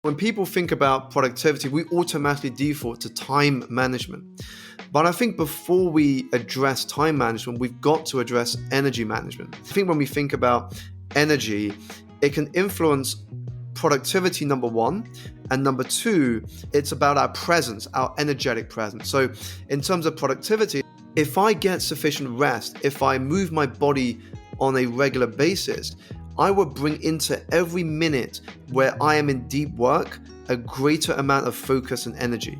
When people think about productivity, we automatically default to time management. But I think before we address time management, we've got to address energy management. I think when we think about energy, it can influence productivity, number one, and number two, it's about our presence, our energetic presence. So in terms of productivity, if I get sufficient rest, if I move my body on a regular basis, I will bring into every minute where I am in deep work a greater amount of focus and energy.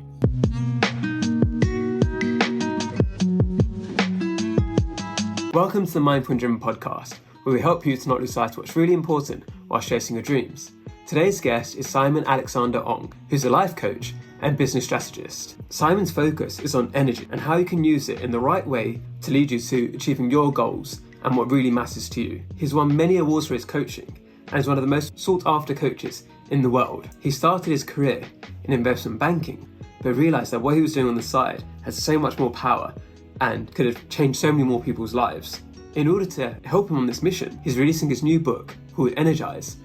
Welcome to the Mindful and Driven podcast, where we help you to not lose sight of what's really important while chasing your dreams. Today's guest is Simon Alexander Ong, who's a life coach and business strategist. Simon's focus is on energy and how you can use it in the right way to lead you to achieving your goals and what really matters to you. He's won many awards for his coaching and is one of the most sought after coaches in the world. He started his career in investment banking, but realized that what he was doing on the side had so much more power and could have changed so many more people's lives. In order to help him on this mission, he's releasing his new book called Energize,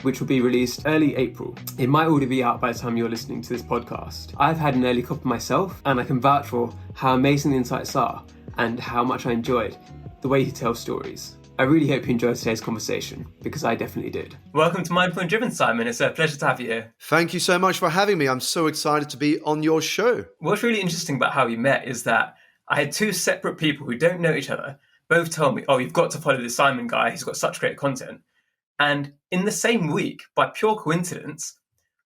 which will be released early April. It might already be out by the time you're listening to this podcast. I've had an early copy myself, and I can vouch for how amazing the insights are and how much I enjoyed the way he tells stories. I really hope you enjoyed today's conversation, because I definitely did. Welcome to Mindful and Driven, Simon. It's a pleasure to have you here. Thank you so much for having me. I'm so excited to be on your show. What's really interesting about how we met is that I had two separate people who don't know each other both told me, oh, you've got to follow this Simon guy. He's got such great content. And in the same week, by pure coincidence,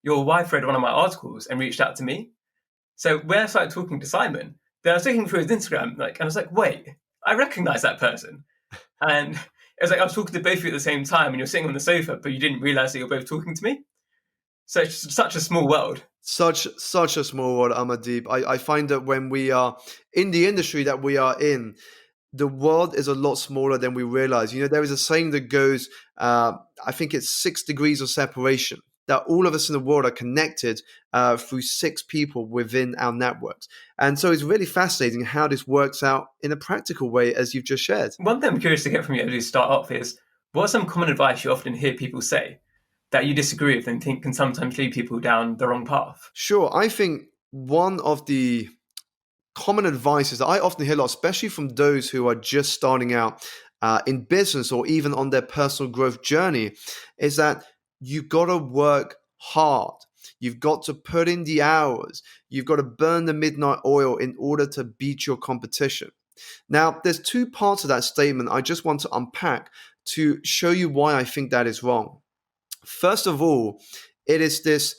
your wife read one of my articles and reached out to me. So when I started talking to Simon, then I was looking through his Instagram, and I was like, wait, I recognize that person. And it was like I was talking to both of you at the same time, and you're sitting on the sofa, but you didn't realize that you're both talking to me. So it's just such a small world. Such a small world, Amaddeep. I find that when we are in the industry that we are in, the world is a lot smaller than we realize. You know, there is a saying that goes, I think it's 6 degrees of separation, that all of us in the world are connected through 6 people within our networks. And so it's really fascinating how this works out in a practical way, as you've just shared. One thing I'm curious to get from you as we start off is, what's some common advice you often hear people say that you disagree with and think can sometimes lead people down the wrong path? Sure. I think one of the common advice is that I often hear a lot, especially from those who are just starting out in business or even on their personal growth journey, is that you've got to work hard. You've got to put in the hours. You've got to burn the midnight oil in order to beat your competition. Now, there's 2 parts of that statement I just want to unpack to show you why I think that is wrong. First of all, it is this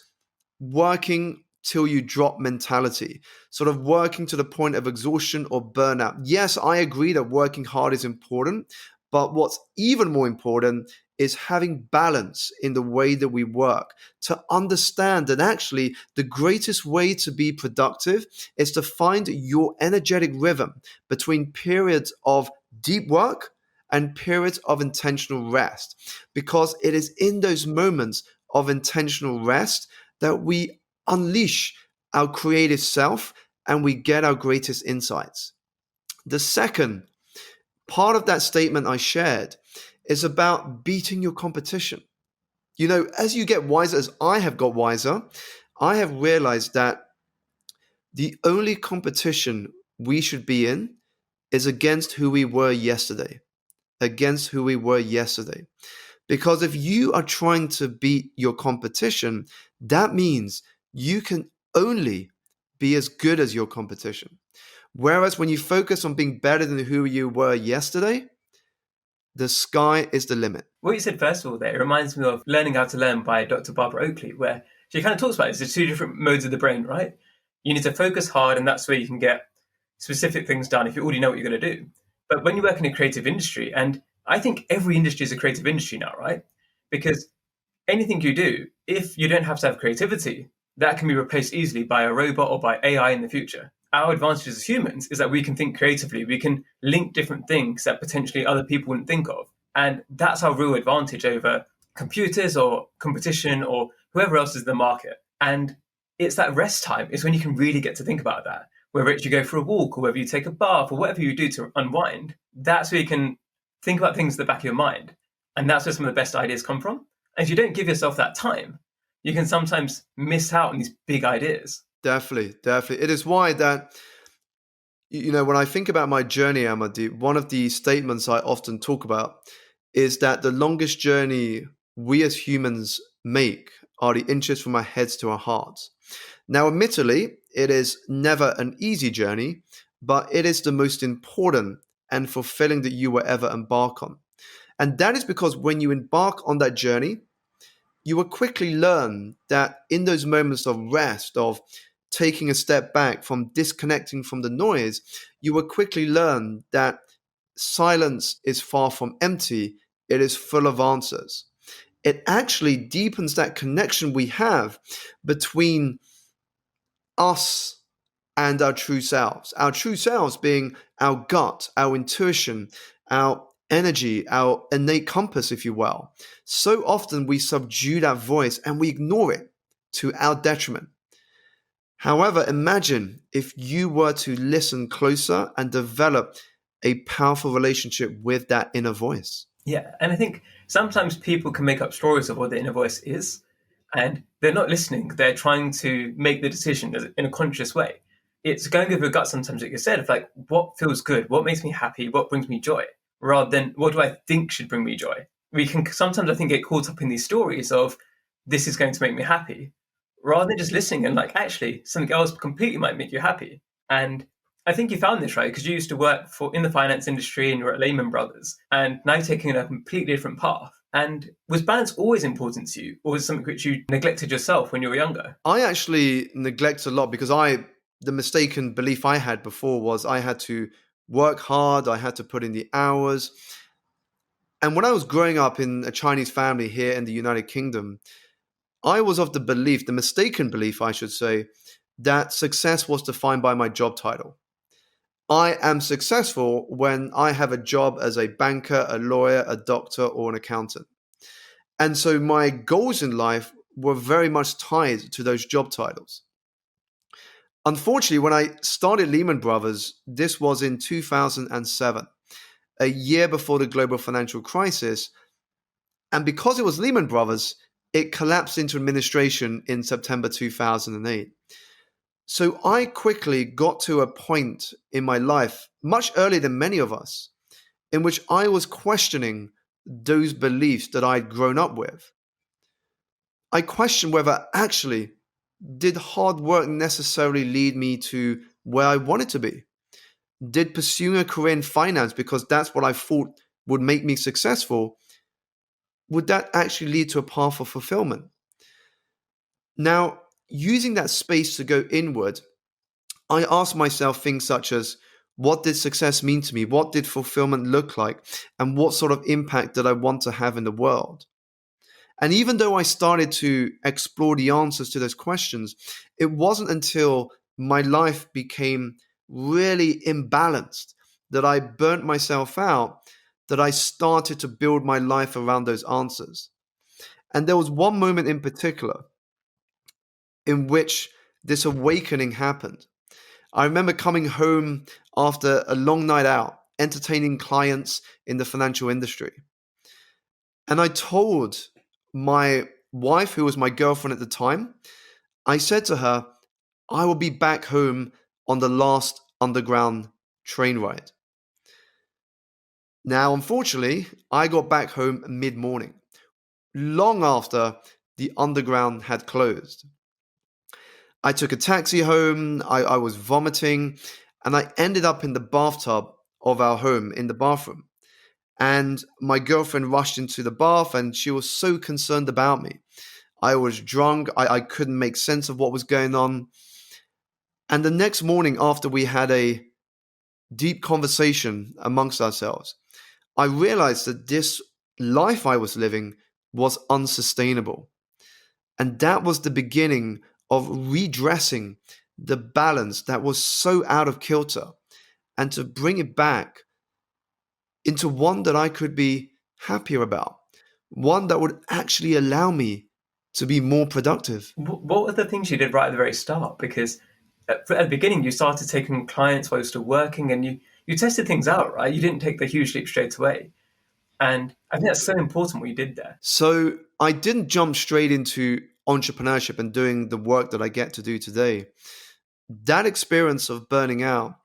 working till you drop mentality, sort of working to the point of exhaustion or burnout. Yes, I agree that working hard is important, but what's even more important is having balance in the way that we work, to understand that actually the greatest way to be productive is to find your energetic rhythm between periods of deep work and periods of intentional rest, because it is in those moments of intentional rest that we unleash our creative self and we get our greatest insights. The second part of that statement I shared is about beating your competition. You know, as you get wiser, as I have got wiser, I have realized that the only competition we should be in is against who we were yesterday. Against who we were yesterday. Because if you are trying to beat your competition, that means you can only be as good as your competition. Whereas when you focus on being better than who you were yesterday, the sky is the limit. What you said first of all there, it reminds me of Learning How to Learn by Dr. Barbara Oakley, where she kind of talks about it. There's 2 different modes of the brain, right? You need to focus hard, and that's where you can get specific things done if you already know what you're going to do. But when you work in a creative industry, and I think every industry is a creative industry now, right? Because anything you do, if you don't have to have creativity, that can be replaced easily by a robot or by AI in the future. Our advantage as humans is that we can think creatively. We can link different things that potentially other people wouldn't think of. And that's our real advantage over computers or competition or whoever else is in the market. And it's that rest time is when you can really get to think about that. Whether it's you go for a walk or whether you take a bath or whatever you do to unwind, that's where you can think about things at the back of your mind. And that's where some of the best ideas come from. And if you don't give yourself that time, you can sometimes miss out on these big ideas. Definitely, definitely. It is why that, when I think about my journey, Amadi, one of the statements I often talk about is that the longest journey we as humans make are the inches from our heads to our hearts. Now, admittedly, it is never an easy journey, but it is the most important and fulfilling that you will ever embark on. And that is because when you embark on that journey, you will quickly learn that in those moments of rest, of taking a step back, from disconnecting from the noise, you will quickly learn that silence is far from empty, it is full of answers. It actually deepens that connection we have between us and our true selves being our gut, our intuition, our energy, our innate compass, if you will. So often we subdue that voice and we ignore it to our detriment. However, imagine if you were to listen closer and develop a powerful relationship with that inner voice. Yeah, and I think sometimes people can make up stories of what the inner voice is, and they're not listening. They're trying to make the decision in a conscious way. It's going with your gut sometimes, like you said, of like, what feels good, what makes me happy, what brings me joy, rather than what do I think should bring me joy. We can sometimes, I think, get caught up in these stories of this is going to make me happy, rather than just listening and like, actually, something else completely might make you happy. And I think you found this right because you used to work in the finance industry and you were at Lehman Brothers, and now you're taking a completely different path. And was balance always important to you, or was it something which you neglected yourself when you were younger? I actually neglect a lot because the mistaken belief I had before was I had to work hard, I had to put in the hours. And when I was growing up in a Chinese family here in the United Kingdom, I was of the belief, the mistaken belief, I should say, that success was defined by my job title. I am successful when I have a job as a banker, a lawyer, a doctor, or an accountant. And so my goals in life were very much tied to those job titles. Unfortunately, when I started Lehman Brothers, this was in 2007, a year before the global financial crisis. And because it was Lehman Brothers, it collapsed into administration in September 2008. So I quickly got to a point in my life, much earlier than many of us, in which I was questioning those beliefs that I'd grown up with. I questioned whether actually did hard work necessarily lead me to where I wanted to be? Did pursuing a career in finance, because that's what I thought would make me successful, would that actually lead to a path of fulfillment? Now, using that space to go inward, I asked myself things such as, what did success mean to me? What did fulfillment look like? And what sort of impact did I want to have in the world? And even though I started to explore the answers to those questions, it wasn't until my life became really imbalanced, that I burnt myself out, that I started to build my life around those answers. And there was one moment in particular in which this awakening happened. I remember coming home after a long night out, entertaining clients in the financial industry. And I told my wife, who was my girlfriend at the time, I said to her, I will be back home on the last underground train ride. Now, unfortunately, I got back home mid-morning, long after the underground had closed. I took a taxi home, I was vomiting, and I ended up in the bathtub of our home in the bathroom. And my girlfriend rushed into the bath and she was so concerned about me. I was drunk, I couldn't make sense of what was going on. And the next morning, after we had a deep conversation amongst ourselves, I realized that this life I was living was unsustainable. And that was the beginning of redressing the balance that was so out of kilter, and to bring it back into one that I could be happier about, one that would actually allow me to be more productive. What were the things you did right at the very start? Because at the beginning, you started taking clients while you were still working, and you tested things out, right? You didn't take the huge leap straight away. And I think that's so important what you did there. So I didn't jump straight into entrepreneurship and doing the work that I get to do today. That experience of burning out,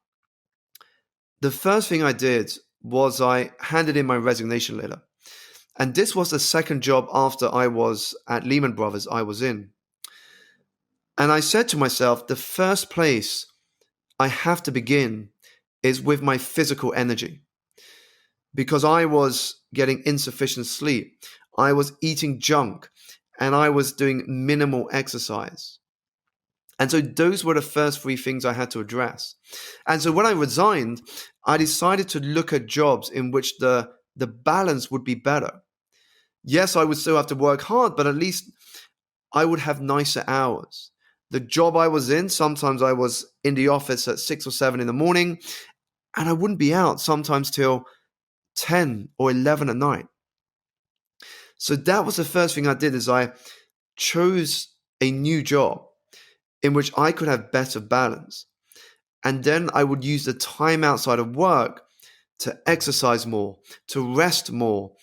the first thing I did was I handed in my resignation letter. And this was the second job after I was at Lehman Brothers I was in. And I said to myself, the first place I have to begin is with my physical energy, because I was getting insufficient sleep. I was eating junk and I was doing minimal exercise. And so those were the first three things I had to address. And so when I resigned, I decided to look at jobs in which the balance would be better. Yes, I would still have to work hard, but at least I would have nicer hours. The job I was in, sometimes I was in the office at 6 or 7 in the morning, and I wouldn't be out sometimes till 10 or 11 at night. So that was the first thing I did, is I chose a new job in which I could have better balance. And then I would use the time outside of work to exercise more, to rest more,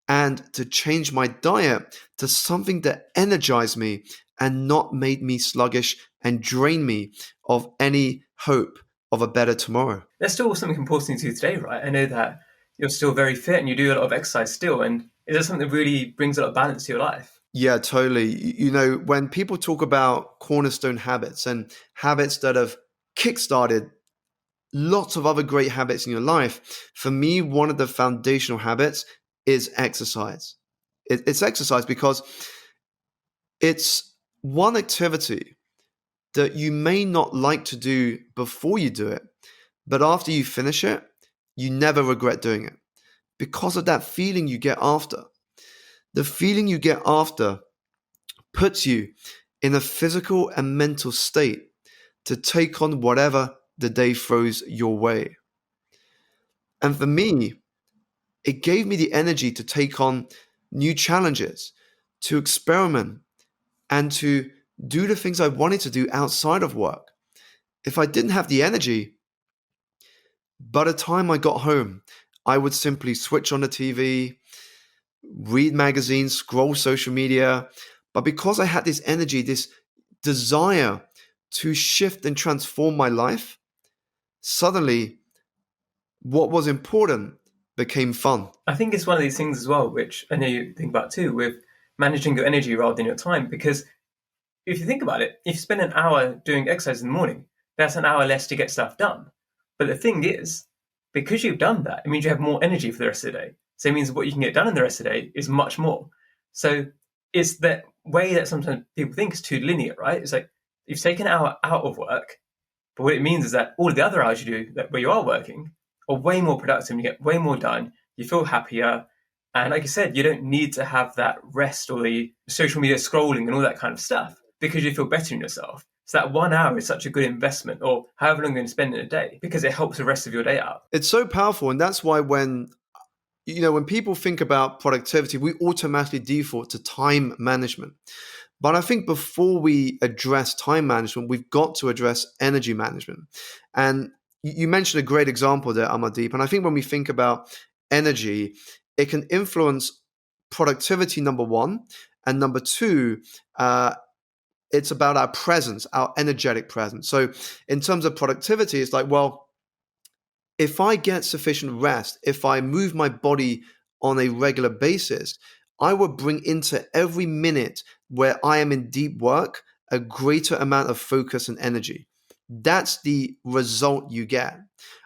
and to change my diet to something that energized me and not made me sluggish and drain me of any hope of a better tomorrow. There's still something important to do today, right? I know that you're still very fit and you do a lot of exercise still. And is that something that really brings a lot of balance to your life? Yeah, totally. When people talk about cornerstone habits and habits that have kickstarted lots of other great habits in your life, for me, one of the foundational habits is exercise. It's exercise because it's one activity that you may not like to do before you do it, but after you finish it, you never regret doing it because of that feeling you get after. The feeling you get after puts you in a physical and mental state to take on whatever the day throws your way. And for me, it gave me the energy to take on new challenges, to experiment, and to do the things I wanted to do outside of work. If I didn't have the energy, by the time I got home, I would simply switch on the TV, read magazines, scroll social media. But because I had this energy, this desire to shift and transform my life, suddenly what was important became fun. I think it's one of these things as well, which I know you think about too, with managing your energy rather than your time. Because if you think about it, if you spend an hour doing exercise in the morning, that's an hour less to get stuff done. But the thing is, because you've done that, it means you have more energy for the rest of the day. So it means what you can get done in the rest of the day is much more. So it's that way that sometimes people think is too linear, right? It's like you've taken an hour out of work, but what it means is that all of the other hours you do where you are working are way more productive, you get way more done, you feel happier. And like you said, you don't need to have that rest or the social media scrolling and all that kind of stuff because you feel better in yourself. So that 1 hour is such a good investment, or however long you're going to spend in a day, because it helps the rest of your day out. It's so powerful. And that's why when people think about productivity, we automatically default to time management. But I think before we address time management, we've got to address energy management. And you mentioned a great example there, Amardeep. And I think when we think about energy, it can influence productivity, number one. And number two, it's about our presence, our energetic presence. So in terms of productivity, it's like, well, if I get sufficient rest, if I move my body on a regular basis, I will bring into every minute where I am in deep work a greater amount of focus and energy. That's the result you get.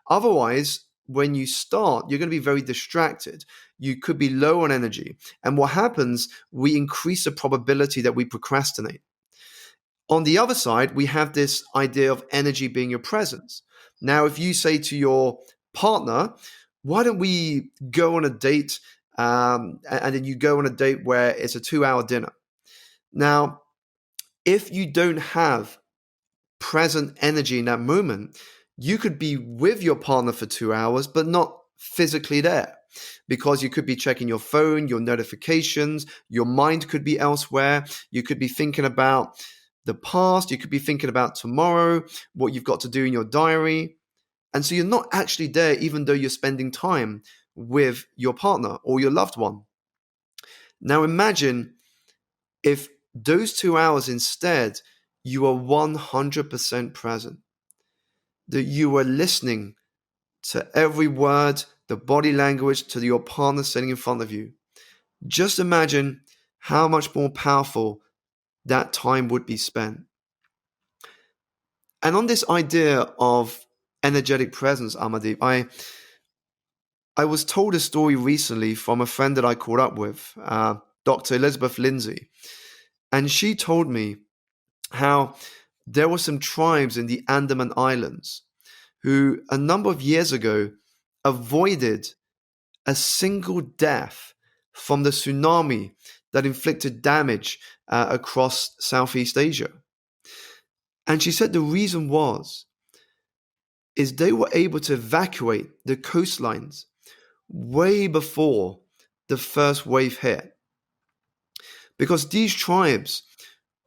Otherwise, when you start, you're going to be very distracted. You could be low on energy. And what happens, we increase the probability that we procrastinate. On the other side, we have this idea of energy being your presence. Now, if you say to your partner, why don't we go on a date, and then you go on a date where it's a 2-hour dinner. Now, if you don't have present energy in that moment, you could be with your partner for 2 hours, but not physically there, because you could be checking your phone, your notifications, your mind could be elsewhere. You could be thinking about the past, you could be thinking about tomorrow, what you've got to do in your diary. And so you're not actually there, even though you're spending time with your partner or your loved one. Now imagine if those 2 hours instead, you are 100% present. That you are listening to every word, the body language, to your partner sitting in front of you. Just imagine how much more powerful that time would be spent. And on this idea of energetic presence, Amardeep, I was told a story recently from a friend that I caught up with, Dr. Elizabeth Lindsay. And she told me how there were some tribes in the Andaman Islands who, a number of years ago, avoided a single death from the tsunami that inflicted damage across Southeast Asia. And she said the reason is they were able to evacuate the coastlines way before the first wave hit. Because these tribes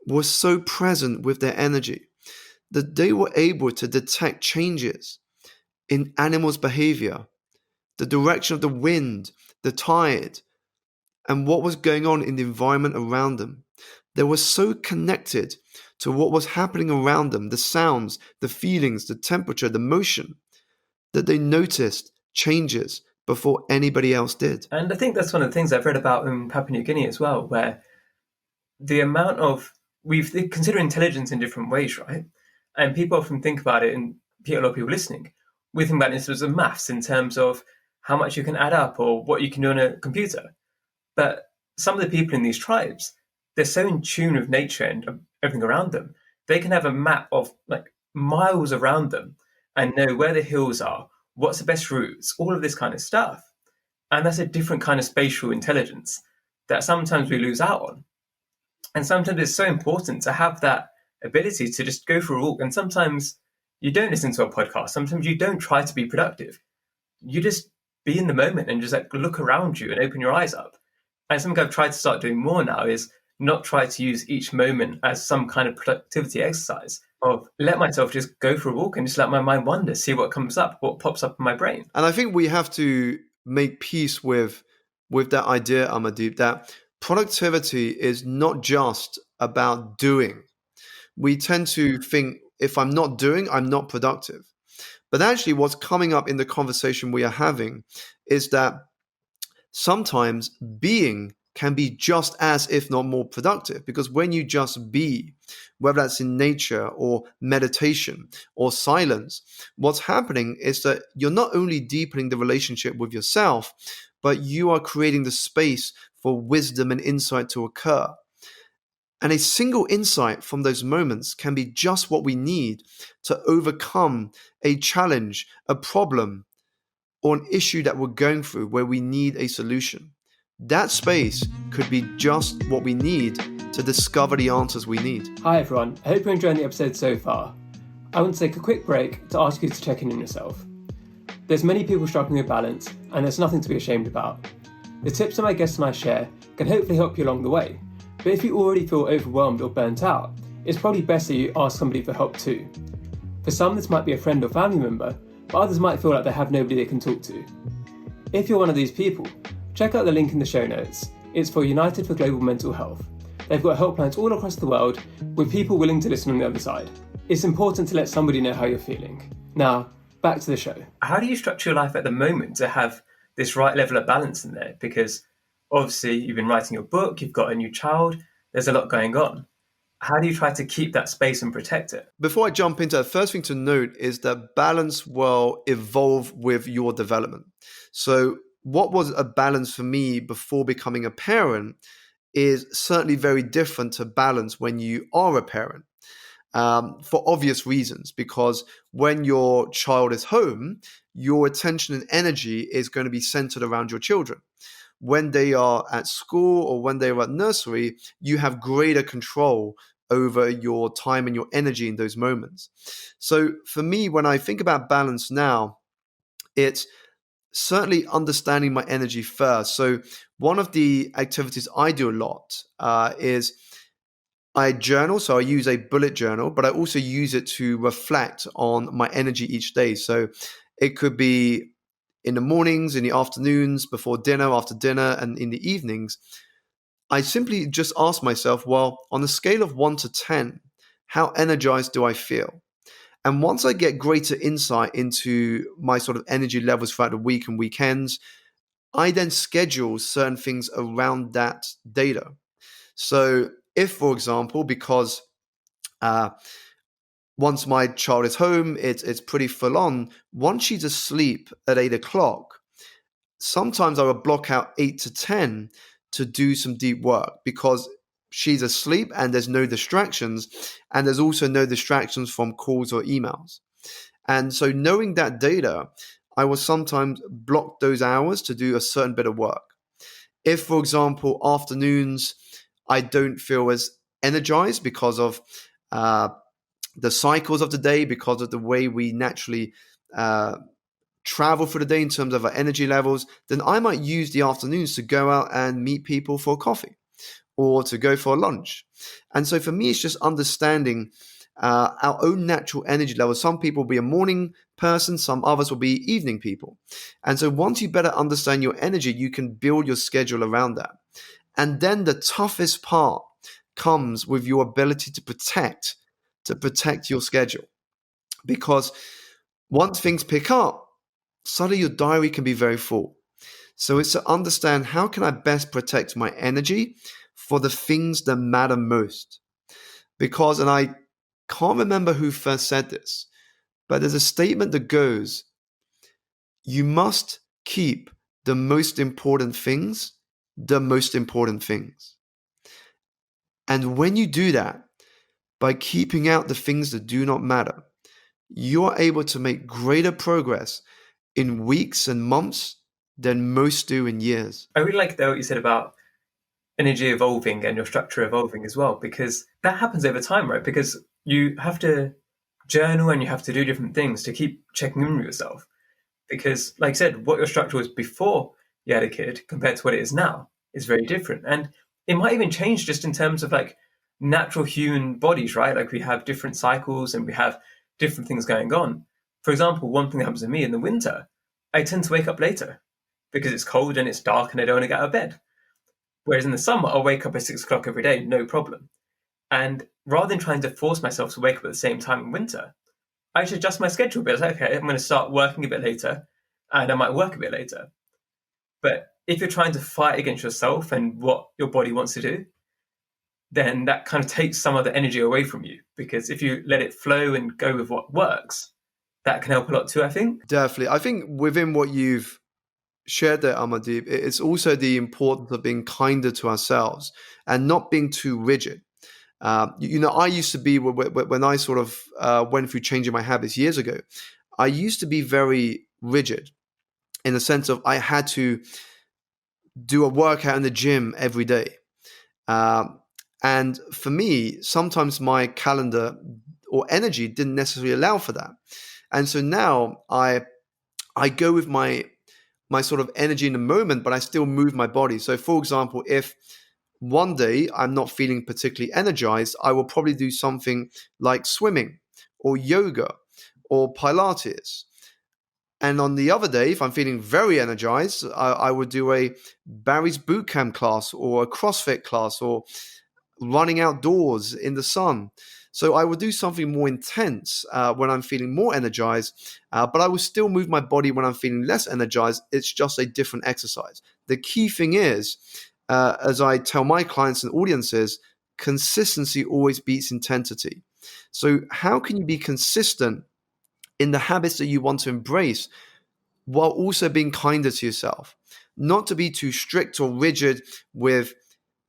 were so present with their energy that they were able to detect changes in animals' behavior, the direction of the wind, the tide, and what was going on in the environment around them. They were so connected to what was happening around them, the sounds, the feelings, the temperature, the motion, that they noticed changes before anybody else did. And I think that's one of the things I've read about in Papua New Guinea as well, where the amount of, we consider intelligence in different ways, right? And people often think about it, and a lot of people listening, we think about it in terms of maths, in terms of how much you can add up or what you can do on a computer. But some of the people in these tribes, they're so in tune with nature and everything around them. They can have a map of like miles around them and know where the hills are, what's the best routes, all of this kind of stuff. And that's a different kind of spatial intelligence that sometimes we lose out on. And sometimes it's so important to have that ability to just go for a walk. And sometimes you don't listen to a podcast. Sometimes you don't try to be productive. You just be in the moment and just like look around you and open your eyes up. And something I've tried to start doing more now is not try to use each moment as some kind of productivity exercise, of let myself just go for a walk and just let my mind wander, see what comes up, what pops up in my brain. And I think we have to make peace with that idea, Amardeep, that productivity is not just about doing. We tend to think if I'm not doing, I'm not productive. But actually, what's coming up in the conversation we are having is that sometimes being can be just as, if not more productive, because when you just be, whether that's in nature or meditation or silence, what's happening is that you're not only deepening the relationship with yourself, but you are creating the space for wisdom and insight to occur. And a single insight from those moments can be just what we need to overcome a challenge, a problem, or an issue that we're going through where we need a solution. That space could be just what we need to discover the answers we need. Hi everyone, I hope you're enjoying the episode so far. I want to take a quick break to ask you to check in on yourself. There's many people struggling with balance, and there's nothing to be ashamed about. The tips that my guests and I share can hopefully help you along the way, but if you already feel overwhelmed or burnt out, it's probably best that you ask somebody for help too. For some, this might be a friend or family member, but others might feel like they have nobody they can talk to. If you're one of these people, check out the link in the show notes. It's for United for Global Mental Health. They've got helplines all across the world with people willing to listen on the other side. It's important to let somebody know how you're feeling. Now, back to the show. How do you structure your life at the moment to have this right level of balance in there? Because obviously you've been writing your book, you've got a new child, there's a lot going on. How do you try to keep that space and protect it? Before I jump into that, first thing to note is that balance will evolve with your development. So what was a balance for me before becoming a parent is certainly very different to balance when you are a parent, for obvious reasons, because when your child is home, your attention and energy is going to be centered around your children. When they are at school or when they are at nursery, you have greater control over your time and your energy in those moments. So for me, when I think about balance now, it's certainly understanding my energy first. So one of the activities I do a lot is I journal. So I use a bullet journal, but I also use it to reflect on my energy each day. So it could be in the mornings, in the afternoons, before dinner, after dinner, and in the evenings. I simply just ask myself, well, on a scale of 1 to 10, how energized do I feel? And once I get greater insight into my sort of energy levels throughout the week and weekends, I then schedule certain things around that data. So if, for example, because uh, once my child is home, it's pretty full on. Once she's asleep at 8 o'clock, sometimes I will block out 8 to 10 to do some deep work because she's asleep and there's no distractions. And there's also no distractions from calls or emails. And so knowing that data, I will sometimes block those hours to do a certain bit of work. If, for example, afternoons, I don't feel as energized because of uh, the cycles of the day, because of the way we naturally uh, travel for the day in terms of our energy levels, then I might use the afternoons to go out and meet people for coffee or to go for a lunch. And so for me, it's just understanding our own natural energy levels. Some people will be a morning person, some others will be evening people. And so once you better understand your energy, you can build your schedule around that. And then the toughest part comes with your ability to protect your schedule. Because once things pick up, suddenly your diary can be very full. So it's to understand, how can I best protect my energy for the things that matter most? Because, and I can't remember who first said this, but there's a statement that goes, you must keep the most important things the most important things. And when you do that, by keeping out the things that do not matter, you are able to make greater progress in weeks and months than most do in years. I really like though what you said about energy evolving and your structure evolving as well, because that happens over time, right? Because you have to journal and you have to do different things to keep checking in with yourself. Because, like I said, what your structure was before you had a kid compared to what it is now is very different. And it might even change just in terms of like natural human bodies, right? Like we have different cycles and we have different things going on. For example, one thing that happens to me in the winter, I tend to wake up later because it's cold and it's dark and I don't want to get out of bed. Whereas in the summer, I'll wake up at 6 o'clock every day, no problem. And rather than trying to force myself to wake up at the same time in winter, I should adjust my schedule a bit. Like, okay, I'm going to start working a bit later and I might work a bit later. But if you're trying to fight against yourself and what your body wants to do, then that kind of takes some of the energy away from you. Because if you let it flow and go with what works, that can help a lot too, I think. Definitely. I think within what you've shared there, Amaddeep, it's also the importance of being kinder to ourselves and not being too rigid. I used to be, when I sort of went through changing my habits years ago, I used to be very rigid in the sense of I had to do a workout in the gym every day. And for me, sometimes my calendar or energy didn't necessarily allow for that. And so now I go with my sort of energy in the moment, but I still move my body. So for example, if one day I'm not feeling particularly energized, I will probably do something like swimming or yoga or Pilates. And on the other day, if I'm feeling very energized, I would do a Barry's Bootcamp class or a CrossFit class or running outdoors in the sun. So I would do something more intense when I'm feeling more energized, but I will still move my body when I'm feeling less energized. It's just a different exercise. The key thing is, as I tell my clients and audiences, consistency always beats intensity. So how can you be consistent in the habits that you want to embrace while also being kinder to yourself? Not to be too strict or rigid with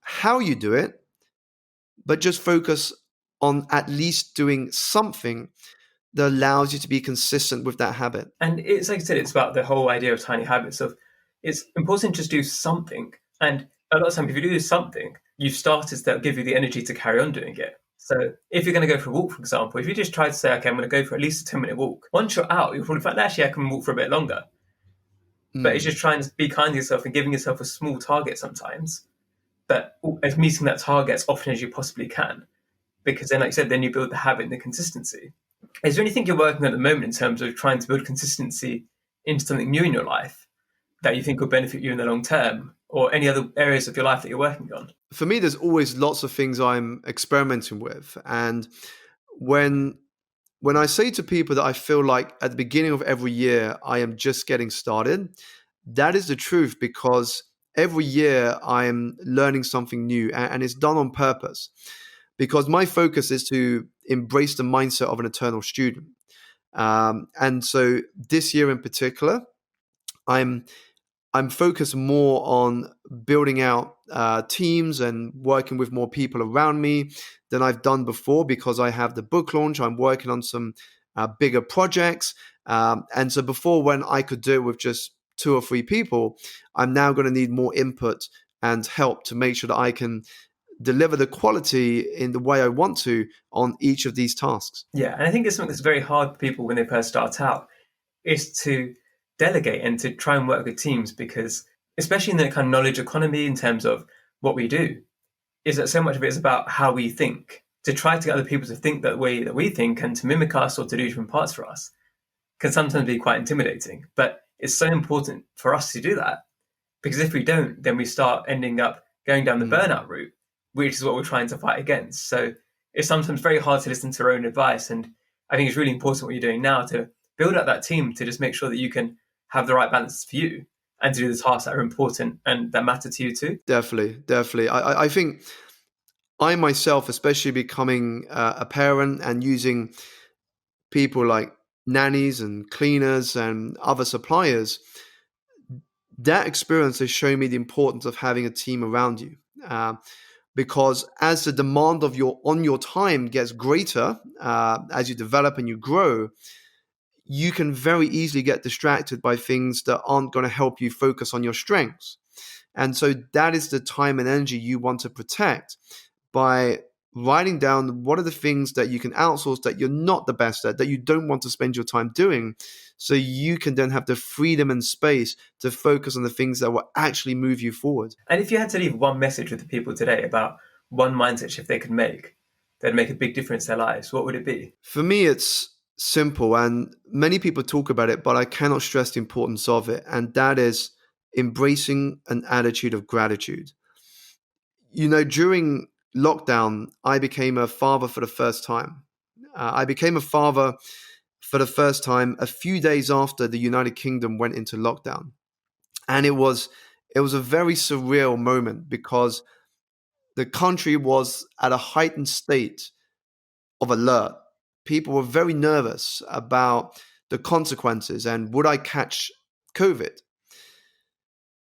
how you do it, but just focus on at least doing something that allows you to be consistent with that habit. And it's like I said, it's about the whole idea of tiny habits. Of it's important to just do something. And a lot of times, if you do something, you've started that give you the energy to carry on doing it. So if you're going to go for a walk, for example, if you just try to say, okay, I'm going to go for at least a 10-minute walk, once you're out, you'll probably find, actually, I can walk for a bit longer. But it's just trying to be kind to yourself and giving yourself a small target sometimes, but as meeting that target as often as you possibly can. Because then, like I said, then you build the habit and the consistency. Is there anything you're working on at the moment in terms of trying to build consistency into something new in your life that you think will benefit you in the long term? or any other areas of your life that you're working on? For me, there's always lots of things I'm experimenting with. And when I say to people that I feel like at the beginning of every year I am just getting started, that is the truth, because every year I am learning something new, and it's done on purpose, because my focus is to embrace the mindset of an eternal student. And so this year in particular, I'm focused more on building out teams and working with more people around me than I've done before, because I have the book launch. I'm working on some bigger projects. And so before, when I could do it with just 2 or 3 people, I'm now going to need more input and help to make sure that I can deliver the quality in the way I want to on each of these tasks. Yeah, and I think it's something that's very hard for people when they first start out, is to delegate and to try and work with teams, because especially in the kind of knowledge economy, in terms of what we do, is that so much of it is about how we think. To try to get other people to think that way that we think and to mimic us or to do different parts for us can sometimes be quite intimidating. But it's so important for us to do that, because if we don't, then we start ending up going down the burnout route, which is what we're trying to fight against. So it's sometimes very hard to listen to our own advice. And I think it's really important what you're doing now to build up that team, to just make sure that you can have the right balance for you and to do the tasks that are important and that matter to you too. Definitely. I think I myself, especially becoming a parent and using people like nannies and cleaners and other suppliers, that experience has shown me the importance of having a team around you. Because as the demand of your time gets greater, as you develop and you grow, you can very easily get distracted by things that aren't going to help you focus on your strengths. And so that is the time and energy you want to protect by writing down what are the things that you can outsource that you're not the best at, that you don't want to spend your time doing, so you can then have the freedom and space to focus on the things that will actually move you forward. And if you had to leave one message with the people today about one mindset shift they could make, that'd make a big difference in their lives, what would it be? For me, it's simple, and many people talk about it, but I cannot stress the importance of it, and that is embracing an attitude of gratitude. During lockdown, I became a father for the first time. I became a father for the first time a few days after the United Kingdom went into lockdown. And it was a very surreal moment, because the country was at a heightened state of alert. People were very nervous about the consequences and would I catch COVID.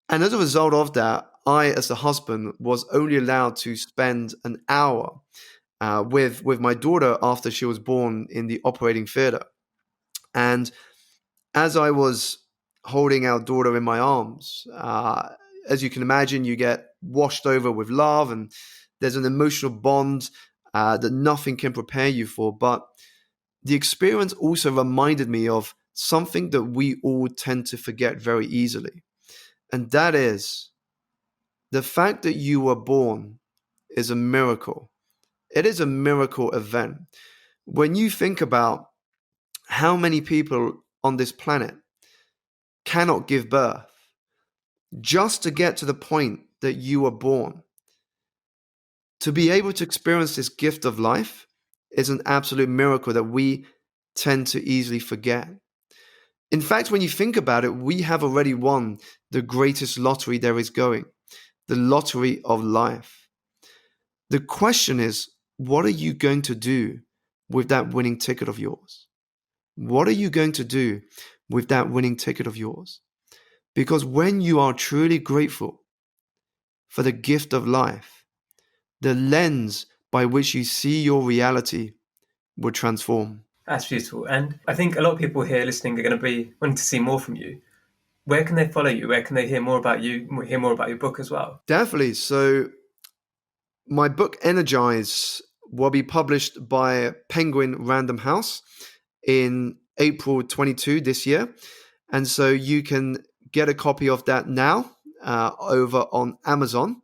And as a result of that, I, as a husband, was only allowed to spend an hour with my daughter after she was born in the operating theater. And as I was holding our daughter in my arms, as you can imagine, you get washed over with love, and there's an emotional bond that nothing can prepare you for. But the experience also reminded me of something that we all tend to forget very easily. And that is the fact that you were born is a miracle. It is a miracle event. When you think about how many people on this planet cannot give birth, just to get to the point that you were born, to be able to experience this gift of life is an absolute miracle that we tend to easily forget. In fact, when you think about it, we have already won the greatest lottery there is going, the lottery of life. The question is, what are you going to do with that winning ticket of yours? What are you going to do with that winning ticket of yours? Because when you are truly grateful for the gift of life, the lens by which you see your reality will transform. That's beautiful. And I think a lot of people here listening are going to be wanting to see more from you. Where can they follow you? Where can they hear more about you, hear more about your book as well? Definitely. So my book, Energize, will be published by Penguin Random House in April 22 this year. And so you can get a copy of that now over on Amazon.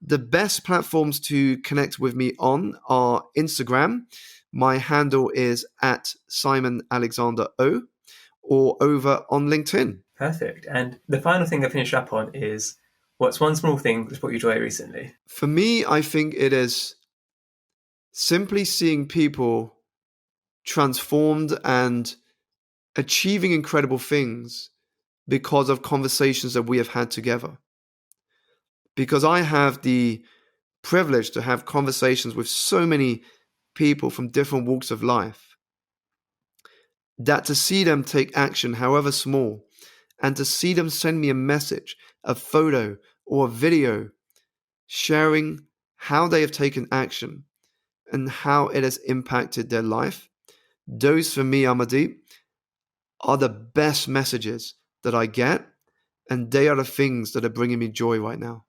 The best platforms to connect with me on are Instagram. My handle is at Simon Alexander O, or over on LinkedIn. Perfect. And the final thing I finish up on is, What's one small thing that's brought you joy recently? For me, I think it is simply seeing people transformed and achieving incredible things because of conversations that we have had together. Because I have the privilege to have conversations with so many people from different walks of life, that to see them take action, however small, and to see them send me a message, a photo, or a video sharing how they have taken action and how it has impacted their life, those for me, Amadee, are the best messages that I get, and they are the things that are bringing me joy right now.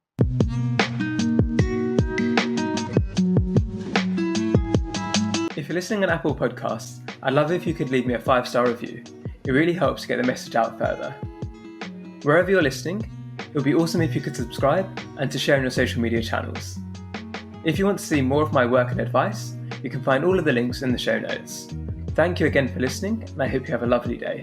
If you're listening on Apple Podcasts, I'd love it if you could leave me a 5-star review. It really helps to get the message out further. Wherever you're listening, it would be awesome if you could subscribe and to share on your social media channels. If you want to see more of my work and advice, you can find all of the links in the show notes. Thank you again for listening, and I hope you have a lovely day.